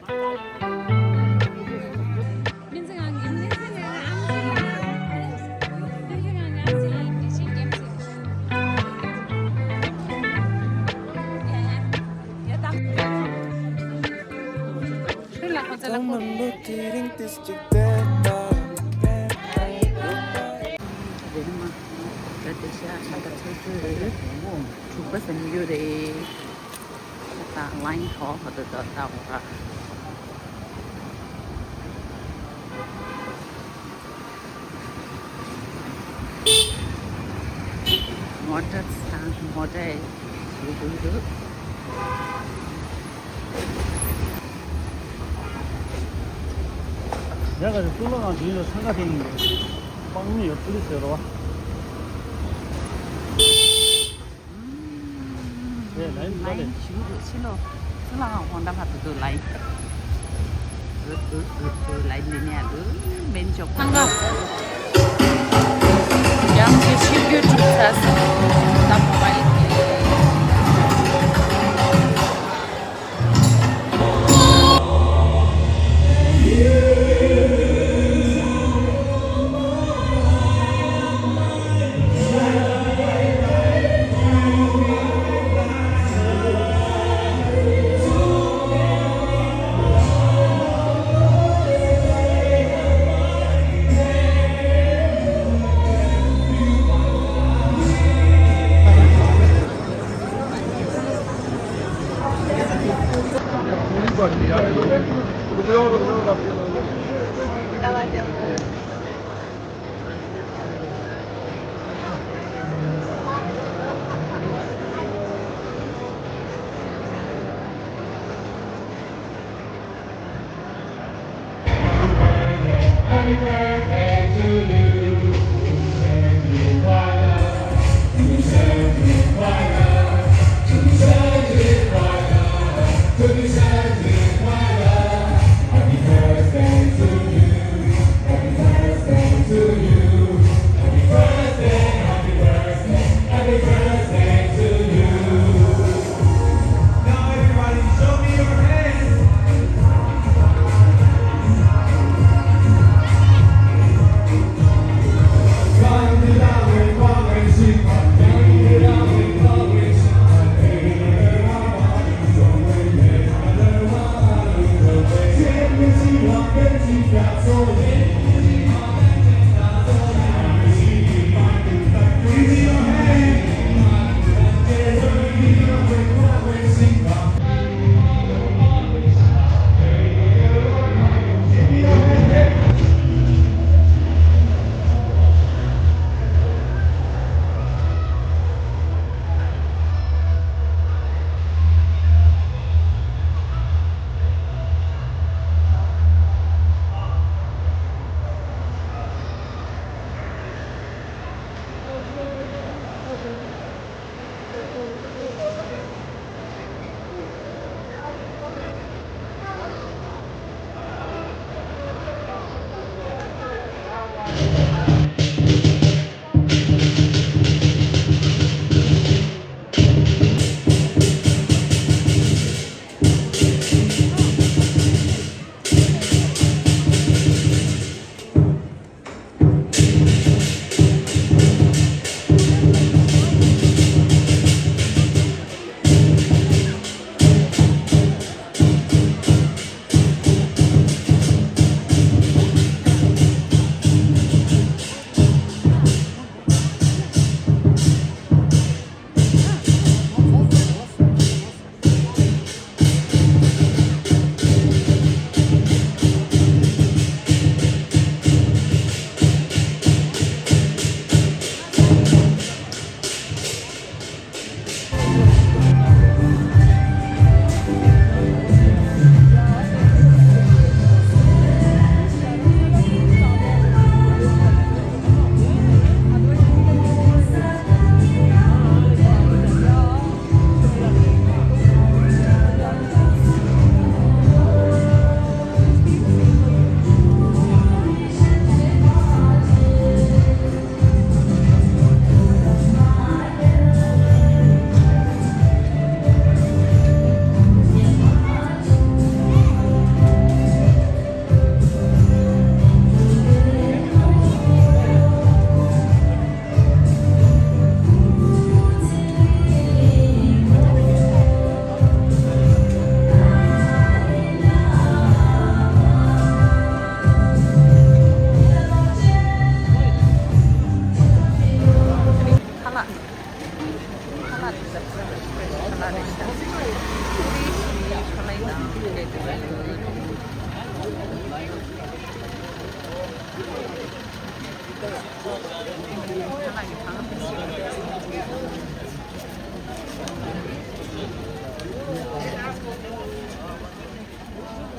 민승아, 민승아, 암지. 민승아, 암지. 대신 겜지. 야, 야, 딱. 그래, 혼자 Come 놓고. on, look it in this chick Benim arkadaşa ada çocuğu çok seviyor kata line call atau tahu motor stand motor itu 내가 지금 뚫어간 뒤로 차가 되는데 빵이 옆으로 있어요. 네, 라인 line 빠네. silo silo Honda patut tu line line ini ada benjok 상가. 양지 신규 주차소. 나 모바일.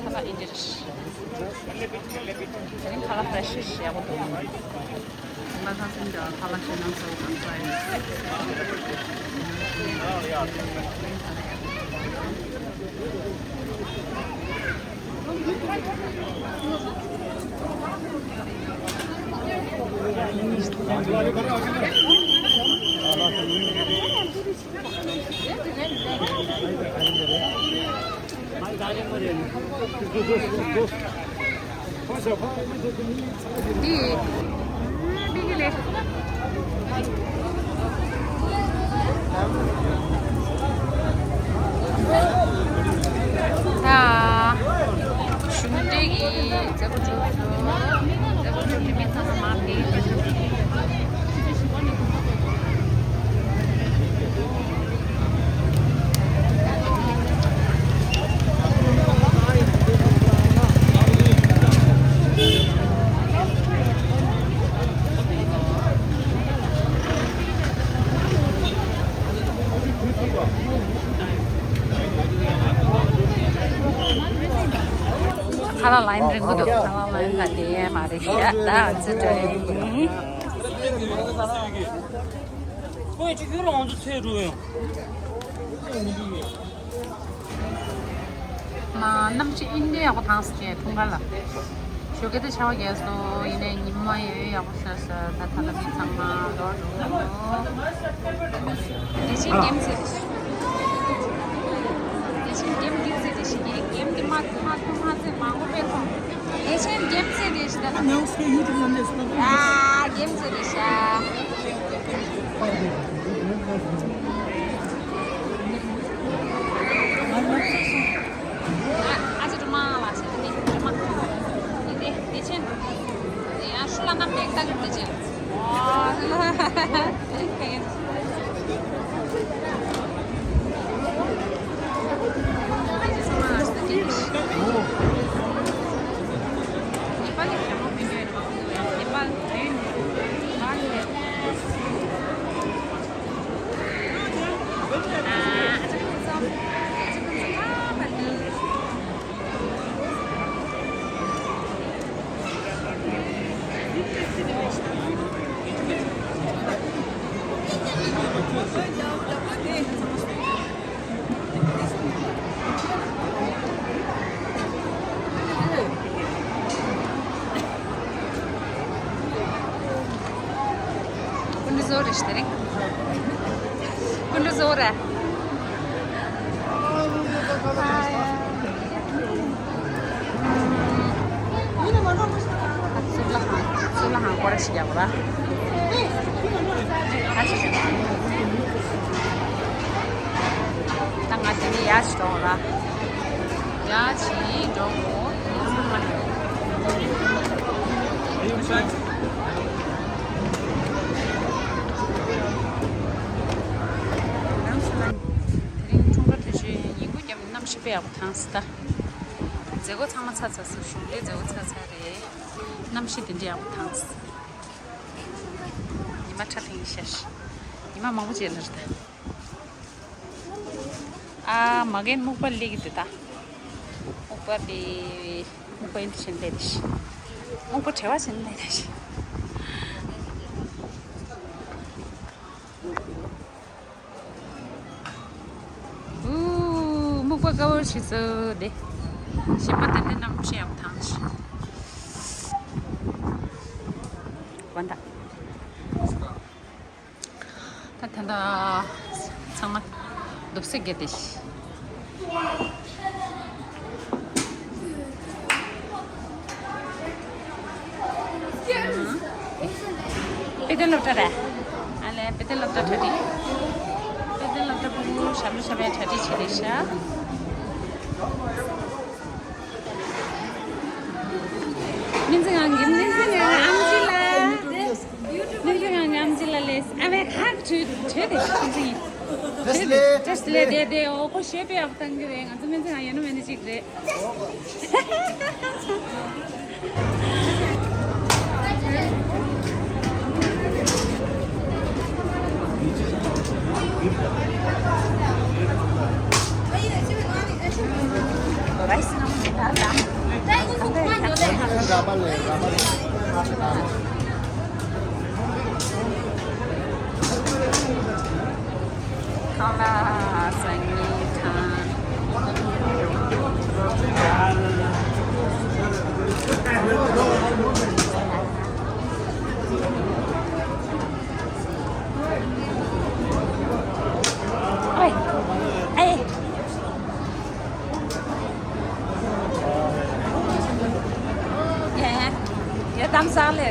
Hala indirir. Senin hala fresh iş ya bu da. Bunlardan sen de hala şeyden soğukan İyi. Bilgiler. 자, 주문대기 제보주 리미터스 마피 하나 라임 링크도 하나 라임 같이 말이야 나 진짜 왜 지금 언제 새로요? 마 남치 인디하고 당스게 통갈라 저게도 저기에서 이내 님마에 하고 있어서 다 타는 비상마 대신 게임 세지 대신 게임 세지 게임 마트 마고 빼고 대신 게임 세지 안녕, 새 유튜브 만났어. 아 게임 세지 아주 좀 많아 이제 대신 야 술라나 땡딱 되지 와 كل زور اشتري كل زورة 술라한 꼬라시야 보라 같이 좀 땅아지니 야시 동라 야시 동고 배하고 당스다. 저거 참아 찾아서 슈게 저거 찾아래. 남시든지 하고 당스. 이마 차핑 샤시. 이마 먹고 지르다. 아, 마겐 목발리기 되다. 목발리 목발이 신대듯이. 목발 재와 신대듯이. 가올 시서 네. 시바한테 남치 하고 당시. 완다. 탄탄다. 정말 녹색게 되시. 베델로터라. 알레 베델로터 터디. 베델로터 보고 샤브샤브에 터디 치리샤. 민승한 암질라. 민승한 암질라 레스. 아메 하트 최대 민승이. Just let they all go shape up tangre. Antu men sa yanu men chikre. Rice na mo. Kala sangitan. Oi. Ai. Ya tam sale.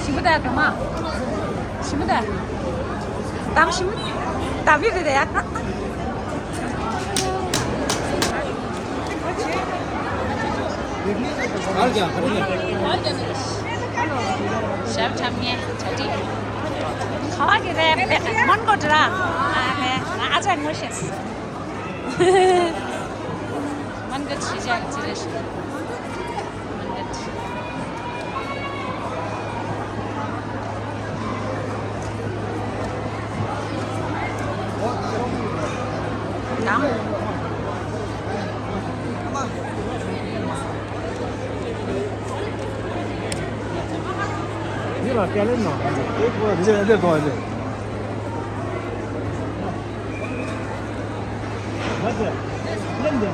Şimdi de ma. Şimdi de. Tam şimdi. Tabii de ya. Chef chamye chati. Khawa ke re mon ko dra. Na aja ngoshes. Man ga chija chirish. Mira, ¿qué haces no? ¿Qué puedo hacer? Gracias. Lende.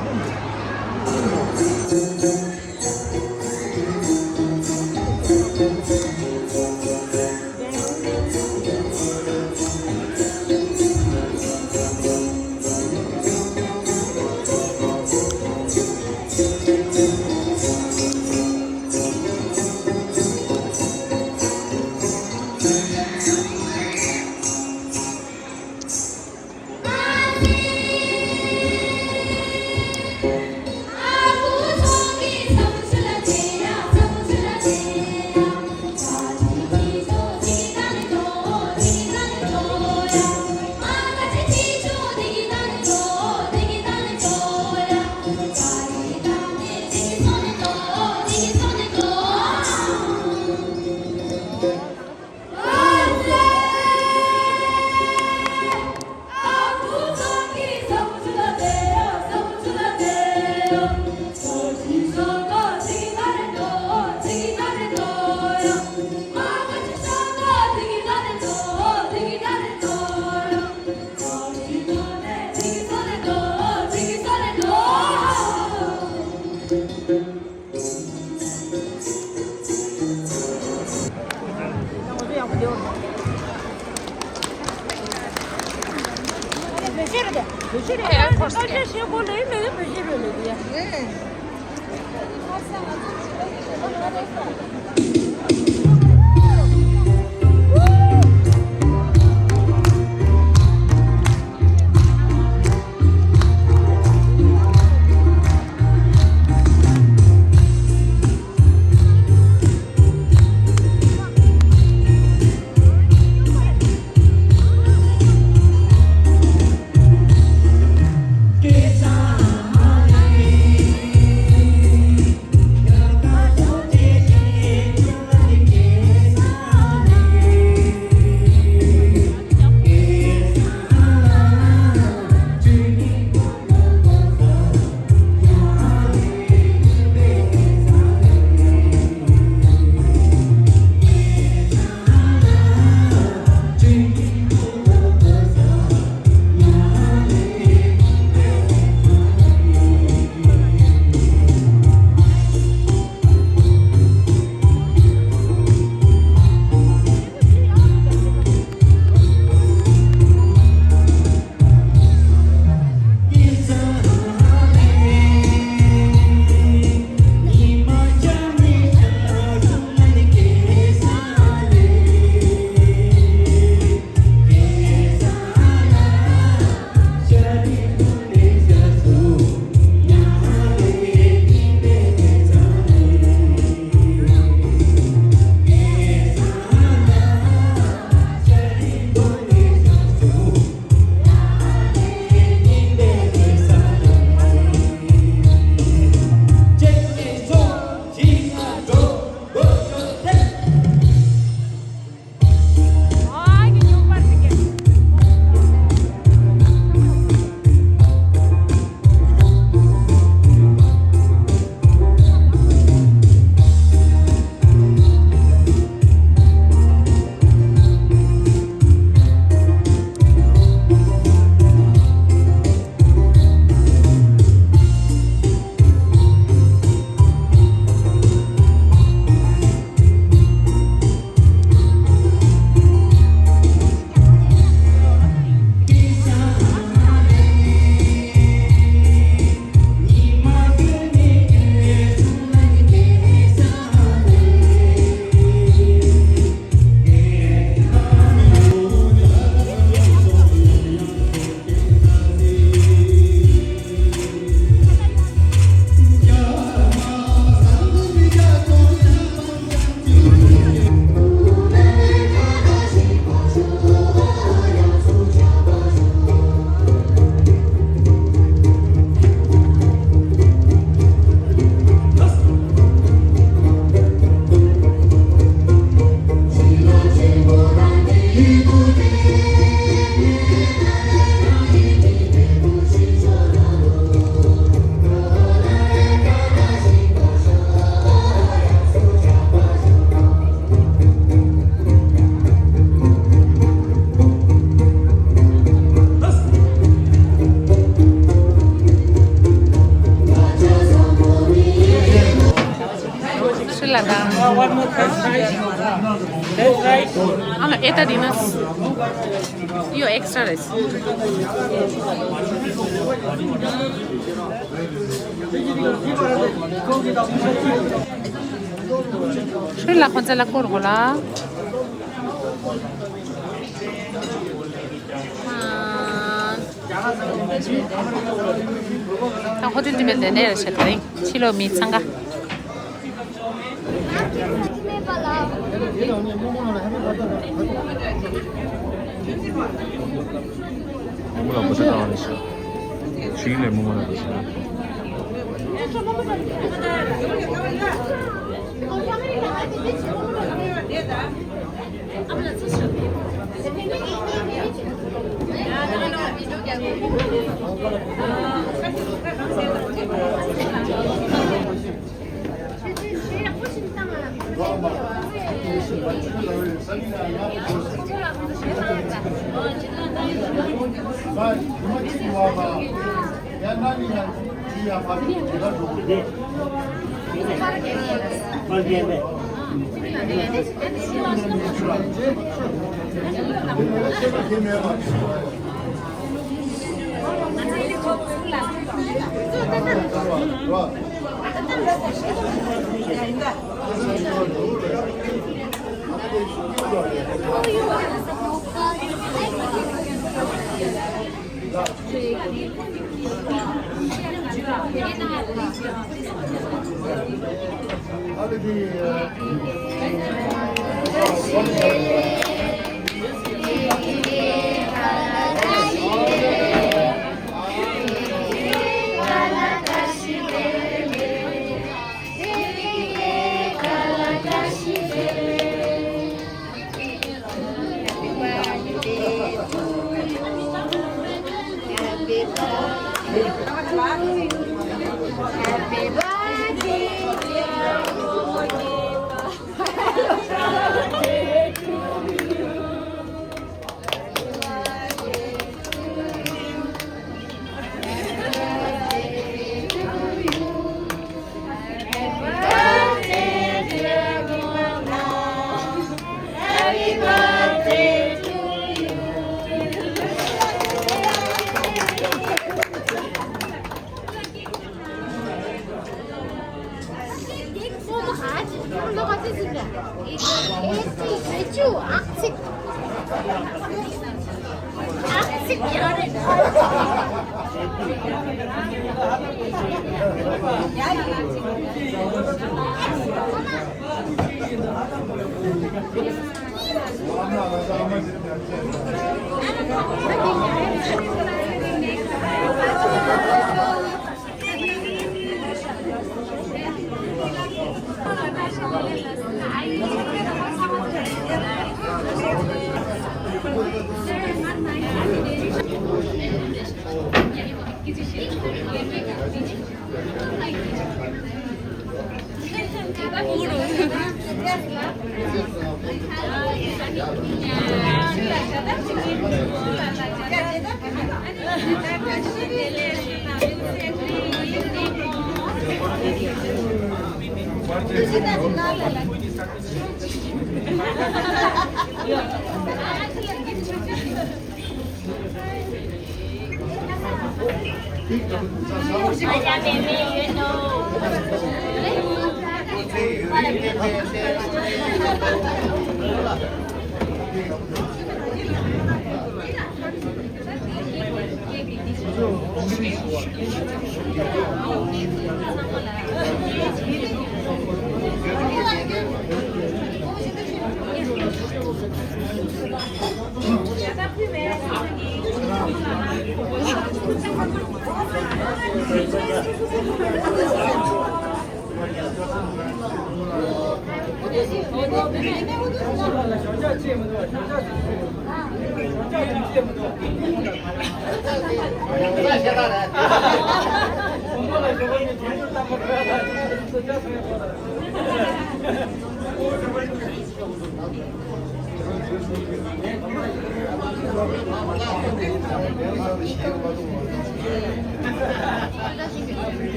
모짜렐라다. Ah, это динас. 이거 엑스트라레스. شو اللي أخذ لك كورغولا؟ أخذ أنت من دنيا شكرين. شيلو ميت سانغا. 레몬아 뭐 사다 안 했어. 주인 레몬아 뭐 사다.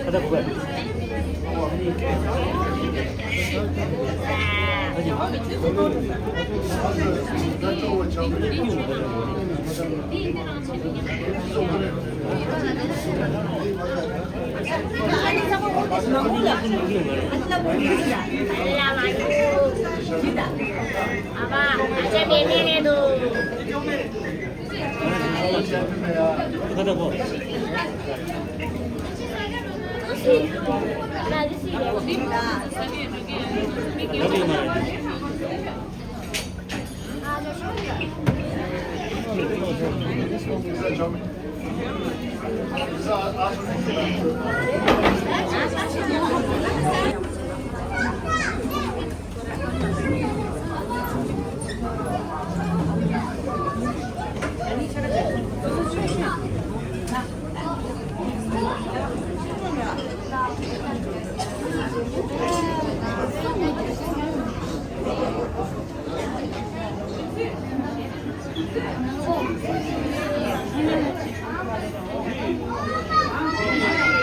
하다 그거야. Apa? Aja nenek itu. 하다 뭐. Lagi sih. 여기 말해. Ada